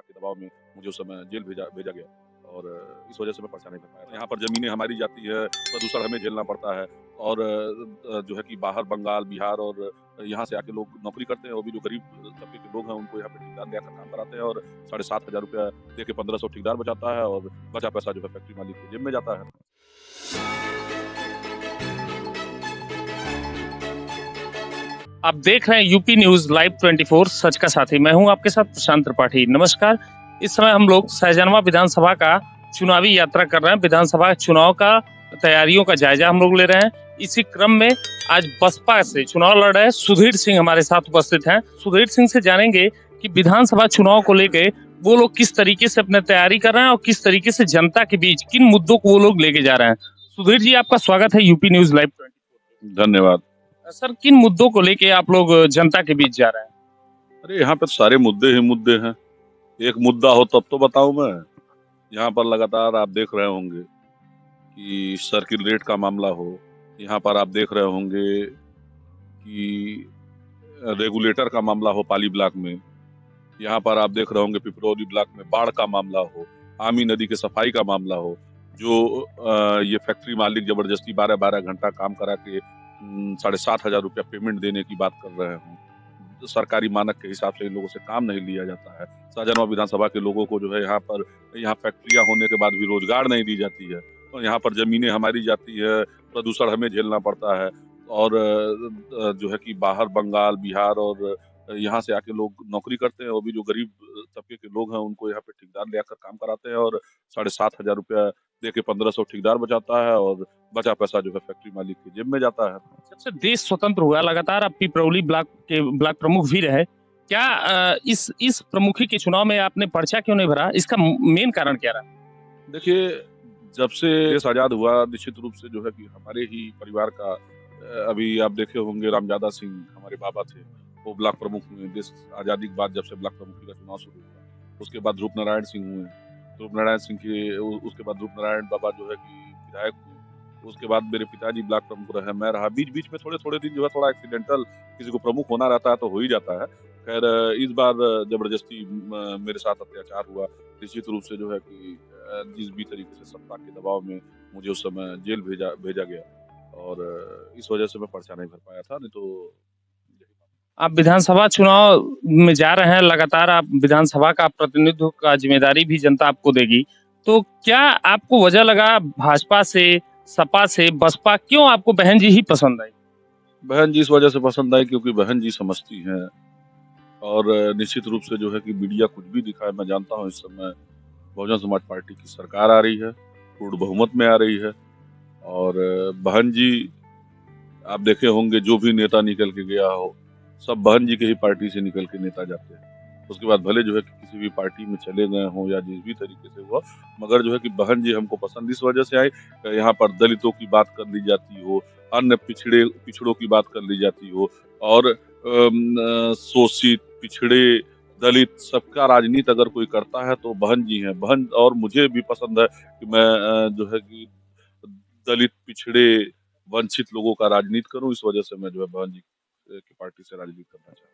के दबाव में मुझे उस समय जेल भेजा गया और इस वजह से मैं पर्चा नहीं भर पाया। यहाँ पर ज़मीनें हमारी जाती है, प्रदूषण हमें झेलना पड़ता है और जो है कि बाहर बंगाल, बिहार और यहाँ से आके लोग नौकरी करते हैं। वो भी जो गरीब तबके के लोग हैं उनको यहाँ पे ठेकेदार ले आकर काम कराते हैं और 7,500 रुपया दे के 1500 ठेकेदार बचाता है और बचा पैसा जो है फैक्ट्री मालिक की जेब में जाता है। आप देख रहे हैं यूपी न्यूज लाइव 24 सच का साथी। मैं हूं आपके साथ प्रशांत त्रिपाठी। नमस्कार। इस समय हम लोग सहजनवा विधानसभा का चुनावी यात्रा कर रहे हैं। विधानसभा चुनाव का तैयारियों का जायजा हम लोग ले रहे हैं। इसी क्रम में आज बसपा से चुनाव लड़ रहे सुधीर सिंह हमारे साथ उपस्थित हैं। सुधीर सिंह से जानेंगे कि विधानसभा चुनाव को लेके वो लोग किस तरीके से अपने तैयारी कर रहे हैं और किस तरीके से जनता के बीच किन मुद्दों को वो लोग लेके जा रहे हैं। सुधीर जी, आपका स्वागत है यूपी न्यूज लाइव 24। धन्यवाद सर, किन मुद्दों को लेके आप लोग जनता के बीच जा रहे हैं? अरे यहाँ पे सारे मुद्दे ही मुद्दे हैं। एक मुद्दा हो तब तो बताऊं मैं। यहाँ पर लगातार आप देख रहे होंगे कि सर्किल रेट का मामला हो, यहाँ पर आप देख रहे होंगे कि रेगुलेटर का मामला हो पाली ब्लॉक में, यहाँ पर आप देख रहे होंगे पिपरौली ब्लॉक में बाढ़ का मामला हो, आमी नदी के सफाई का मामला हो, जो ये फैक्ट्री मालिक जबरदस्ती 12-12 घंटा काम करा के 7,500 रुपया पेमेंट देने की बात कर रहे हूँ। सरकारी मानक के हिसाब से इन लोगों से काम नहीं लिया जाता है। सहजनवा विधानसभा के लोगों को जो है यहाँ फैक्ट्रियाँ होने के बाद भी रोजगार नहीं दी जाती है और यहाँ पर जमीनें हमारी जाती है, प्रदूषण हमें झेलना पड़ता है और जो है कि बाहर बंगाल, बिहार और यहाँ से आके लोग नौकरी करते हैं। वो भी जो गरीब तबके के लोग हैं उनको यहाँ पे ठेकेदार ले आकर काम कराते हैं और 7,500 रुपया दे के 1500 ठेकेदार बचाता है और बचा पैसा जो है फैक्ट्री मालिक की जेब में जाता है। सबसे देश स्वतंत्र हुआ, लगातार आप पिपरौली ब्लॉक के ब्लॉक प्रमुख भी रहे। क्या इस प्रमुखी के चुनाव में आपने पर्चा क्यों नहीं भरा? इसका मेन कारण क्या रहा? देखिए, जब से देश आजाद हुआ निश्चित रूप से जो है कि हमारे ही परिवार का अभी आप देखे होंगे रामजादा सिंह हमारे बाबा थे, वो ब्लॉक प्रमुख हुए। देश आजादी के बाद जब से ब्लॉक प्रमुखी का चुनाव शुरू हुआ, उसके बाद रूप नारायण सिंह हुए। रूप नारायण सिंह के उसके बाद रूप नारायण बाबा जो है कि विधायक हुए। उसके बाद मेरे पिताजी ब्लॉक प्रमुख रहे, मैं रहा। बीच बीच में थोड़े दिन जो है थोड़ा एक्सीडेंटल किसी को प्रमुख होना रहता है तो हो ही जाता है। खैर, इस बार जबरदस्ती मेरे साथ अत्याचार हुआ। निश्चित रूप से जो है कि जिस भी तरीके से सत्ता के दबाव में मुझे उस समय जेल भेजा गया और इस वजह से मैं पर्चा नहीं भर पाया था। नहीं तो आप विधानसभा चुनाव में जा रहे हैं, लगातार आप विधानसभा का प्रतिनिधित्व का जिम्मेदारी भी जनता आपको देगी, तो क्या आपको वजह लगा भाजपा से, सपा से, बसपा क्यों आपको बहन जी ही पसंद आई? बहन जी इस वजह से पसंद आई क्योंकि बहन जी समझती हैं और निश्चित रूप से जो है कि मीडिया कुछ भी दिखाए, मैं जानता हूँ इस समय बहुजन समाज पार्टी की सरकार आ रही है, पूर्ण बहुमत में आ रही है और बहन जी आप देखे होंगे जो भी नेता निकल के गया हो, सब बहन जी के ही पार्टी से निकल के नेता जाते हैं। उसके बाद भले जो है कि किसी भी पार्टी में चले गए हों या जिस भी तरीके से हुआ, मगर जो है कि बहन जी हमको पसंद इस वजह से आई, यहाँ पर दलितों की बात कर ली जाती हो, अन्य पिछड़ों की बात कर ली जाती हो और शोषित, पिछड़े, दलित सबका राजनीति अगर कोई करता है तो बहन जी हैं। बहन और मुझे भी पसंद है कि मैं जो है कि दलित, पिछड़े, वंचित लोगों का राजनीति करूं। इस वजह से मैं जो है बहन जी की पार्टी से राजनीति करना चाहता हूँ।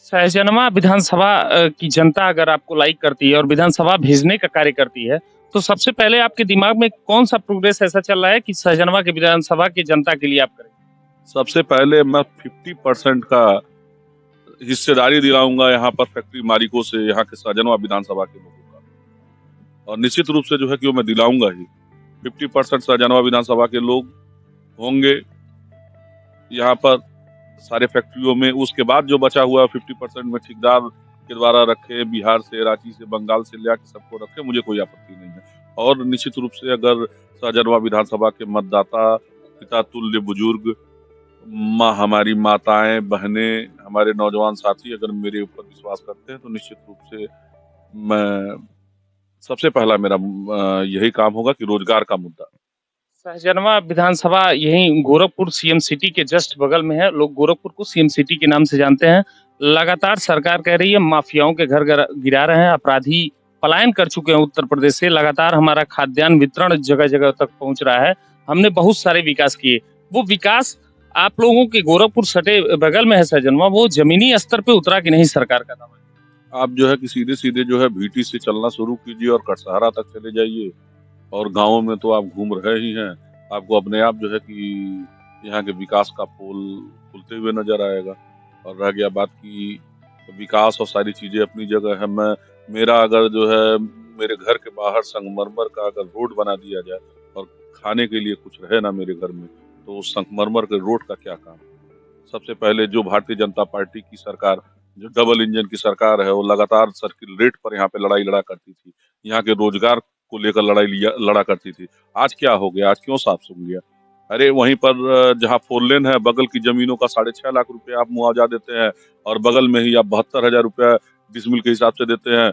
सहजनवा विधानसभा की जनता अगर आपको लाइक करती है और विधानसभा भेजने का कार्य करती है, तो सबसे पहले आपके दिमाग में कौन सा प्रोग्रेस ऐसा चल रहा है कि सहजनवा के विधानसभा की जनता के लिए आप करें? सबसे पहले मैं 50% का हिस्सेदारी दिलाऊंगा यहाँ पर फैक्ट्री मालिकों से, यहाँ के सहजनवा विधानसभा के लोगों का, और निश्चित रूप से जो है कि वो मैं दिलाऊंगा ही। 50% सहजनवा विधानसभा के लोग होंगे यहाँ पर सारे फैक्ट्रियों में। उसके बाद जो बचा हुआ 50% में ठेकेदार के द्वारा रखे, बिहार से, रांची से, बंगाल से ले आके सबको रखे, मुझे कोई आपत्ति नहीं है। और निश्चित रूप से अगर सहजनवा विधानसभा के मतदाता, पिता तुल्य बुजुर्ग, हमारी माताएं, बहनें, हमारे नौजवान साथी अगर मेरे ऊपर विश्वास करते हैं तो निश्चित रूप से मैं सबसे पहला मेरा यही काम होगा कि रोजगार का मुद्दा। सहजनवा विधानसभा यही गोरखपुर सीएम सिटी के जस्ट बगल में है। लोग गोरखपुर को सीएम सिटी के नाम से जानते हैं। लगातार सरकार कह रही है माफियाओं के घर गिरा रहे हैं, अपराधी पलायन कर चुके हैं उत्तर प्रदेश से। लगातार हमारा खाद्यान्न वितरण जगह जगह तक पहुंच रहा है। हमने बहुत सारे विकास किए। वो विकास आप लोगों के गोरखपुर सटे बगल में है सहजनवा, वो जमीनी स्तर पे उतरा कि नहीं सरकार का दावा? आप जो है कि सीधे-सीधे जो है भीटी से चलना शुरू कीजिए और कटसहरा तक चले जाइए और गाँवों में तो आप घूम रहे ही हैं। आपको अपने आप जो है कि यहाँ के विकास का पोल खुलते हुए नज़र आएगा। और रह गया बात कि विकास और सारी चीज़ें अपनी जगह है। मेरा अगर जो है मेरे घर के बाहर संगमरमर का अगर रोड बना दिया जाए और खाने के लिए कुछ रहे ना मेरे घर में, तो उस संगमरमर के रोड का क्या काम? सबसे पहले जो भारतीय जनता पार्टी की सरकार, जो डबल इंजन की सरकार है, वो लगातार सर्किल रेट पर यहाँ पे लड़ाई लड़ा करती थी। यहाँ के रोजगार को लेकर लड़ा करती थी। आज क्या हो गया? आज क्यों साफ सूख गया? अरे वहीं पर जहाँ 4 लेन है, बगल की जमीनों का 6.5 लाख रुपए आप मुआवजा देते हैं और बगल में ही आप 72,000 रुपया डिसमिल के हिसाब से देते हैं।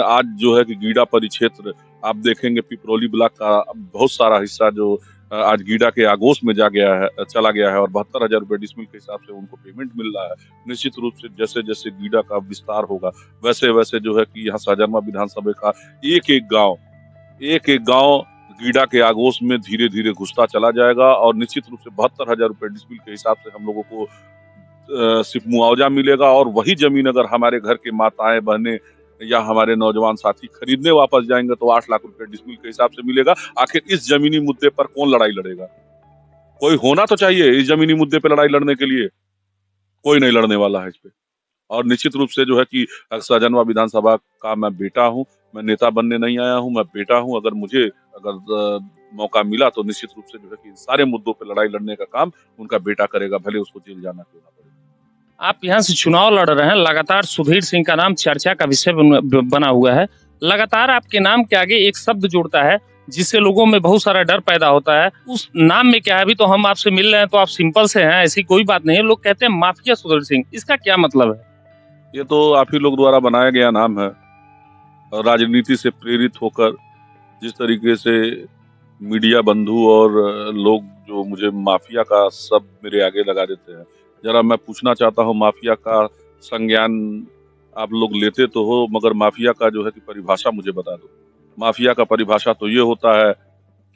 आज जो है कि गीडा परिक्षेत्र आप देखेंगे, पिपरौली ब्लॉक का बहुत सारा हिस्सा जो आज गीडा के आगोश में चला गया है और 72,000 रुपए डिसमिल के हिसाब से उनको पेमेंट मिल रहा है। निश्चित रूप से जैसे-जैसे गीडा का विस्तार होगा, वैसे-वैसे जो है कि यहाँ सहजनवा विधानसभा का एक-एक गाँव गीडा के आगोश में धीरे-धीरे घुसता चला जाएगा और निश्चित रूप से 72,000 रुपए डिसमिल के हिसाब से हम लोगों को सिर्फ मुआवजा मिलेगा और वही जमीन अगर हमारे घर के माताएं बहनें या हमारे नौजवान साथी खरीदने वापस जाएंगे तो 8 लाख रुपए डिसमिल के हिसाब से मिलेगा। आखिर इस जमीनी मुद्दे पर कौन लड़ाई लड़ेगा? कोई होना तो चाहिए इस जमीनी मुद्दे पे लड़ाई लड़ने के लिए। कोई नहीं लड़ने वाला है इस पे। और निश्चित रूप से जो है कि सहजनवा विधानसभा का मैं बेटा हूँ। मैं नेता बनने नहीं आया हूँ, मैं बेटा हूँ। अगर मुझे मौका मिला तो निश्चित रूप से जो है कि सारे मुद्दों पे लड़ाई लड़ने का काम उनका बेटा करेगा, भले उसको जेल जाना क्यों ना पड़े। आप यहाँ से चुनाव लड़ रहे हैं, लगातार सुधीर सिंह का नाम चर्चा का विषय बना हुआ है। लगातार आपके नाम के आगे एक शब्द जुड़ता है जिससे लोगों में बहुत सारा डर पैदा होता है। उस नाम में क्या है? अभी तो हम आपसे मिल रहे हैं तो आप सिंपल से हैं, ऐसी कोई बात नहीं है। लोग कहते हैं माफिया सुधीर सिंह, इसका क्या मतलब है? ये तो आप ही लोग द्वारा बनाया गया नाम है और राजनीति से प्रेरित होकर जिस तरीके से मीडिया बंधु और लोग जो मुझे माफिया का शब्द मेरे आगे लगा देते हैं, जरा मैं पूछना चाहता हूँ, माफिया का संज्ञान आप लोग लेते तो हो, मगर माफिया का जो है कि परिभाषा मुझे बता दो। माफिया का परिभाषा तो ये होता है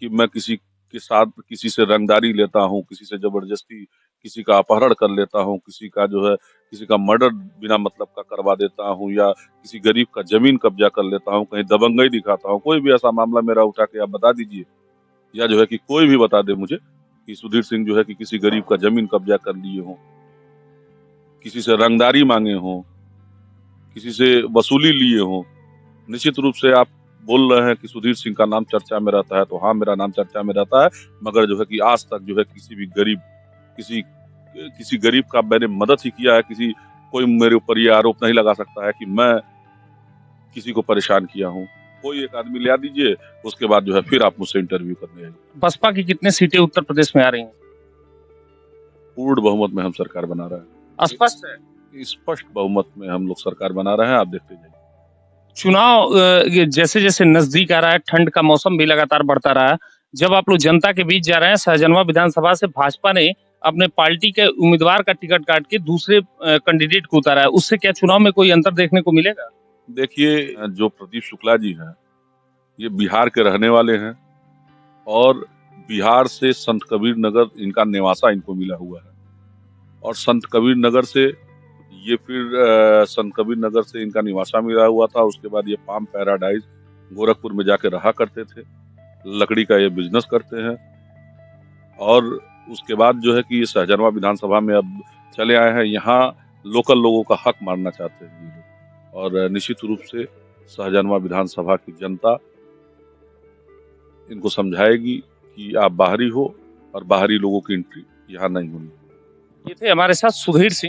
कि मैं किसी के साथ किसी से रंगदारी लेता हूँ, किसी से जबरदस्ती किसी का अपहरण कर लेता हूँ, किसी का जो है किसी का मर्डर बिना मतलब का करवा देता हूँ या किसी गरीब का जमीन कब्जा कर लेता हूँ, कहीं दबंगई दिखाता हूँ। कोई भी ऐसा मामला मेरा उठा के आप बता दीजिए या जो है कि कोई भी बता दे मुझे कि सुधीर सिंह जो है कि किसी गरीब का जमीन कब्जा कर लिए हों, किसी से रंगदारी मांगे हों, किसी से वसूली लिए हों। निश्चित रूप से आप बोल रहे हैं कि सुधीर सिंह का नाम चर्चा में रहता है, तो हाँ, मेरा नाम चर्चा में रहता है, मगर जो है कि आज तक जो है किसी भी गरीब किसी गरीब का मैंने मदद ही किया है, कोई मेरे ऊपर ये आरोप नहीं लगा सकता है कि मैं किसी को परेशान किया हूँ। कोई एक आदमी ले आ दीजिए, उसके बाद जो है फिर आप मुझसे इंटरव्यू करने आइए। बसपा की कितने सीटें उत्तर प्रदेश में आ रही हैं? पूर्ण बहुमत में हम सरकार बना रहे हैं। स्पष्ट है। स्पष्ट बहुमत में हम लोग सरकार बना रहे हैं, आप देखते जाइए। चुनाव जैसे जैसे नजदीक आ रहा है, ठंड का मौसम भी लगातार बढ़ता रहा है। जब आप लोग जनता के बीच जा रहे हैं, सहजनवा विधानसभा से भाजपा ने अपने पार्टी के उम्मीदवार का टिकट काट के दूसरे कैंडिडेट को उतारा है, उससे क्या चुनाव में कोई अंतर देखने को मिलेगा? देखिए, जो प्रदीप शुक्ला जी हैं, ये बिहार के रहने वाले हैं और बिहार से संत कबीर नगर इनका निवासा इनको मिला हुआ है और संत कबीर नगर से ये फिर संत कबीर नगर से इनका निवासा मिला हुआ था। उसके बाद ये पाम पैराडाइज गोरखपुर में जाके रहा करते थे, लकड़ी का ये बिजनेस करते हैं और उसके बाद जो है कि ये सहजनवा विधानसभा में अब चले आए हैं। यहाँ लोकल लोगों का हक मारना चाहते हैं ये लोग और निश्चित रूप से सहजनवा विधानसभा की जनता इनको समझाएगी कि आप बाहरी हो और बाहरी लोगों की एंट्री यहाँ नहीं होनी। ये थे हमारे साथ सुधीर सिंह।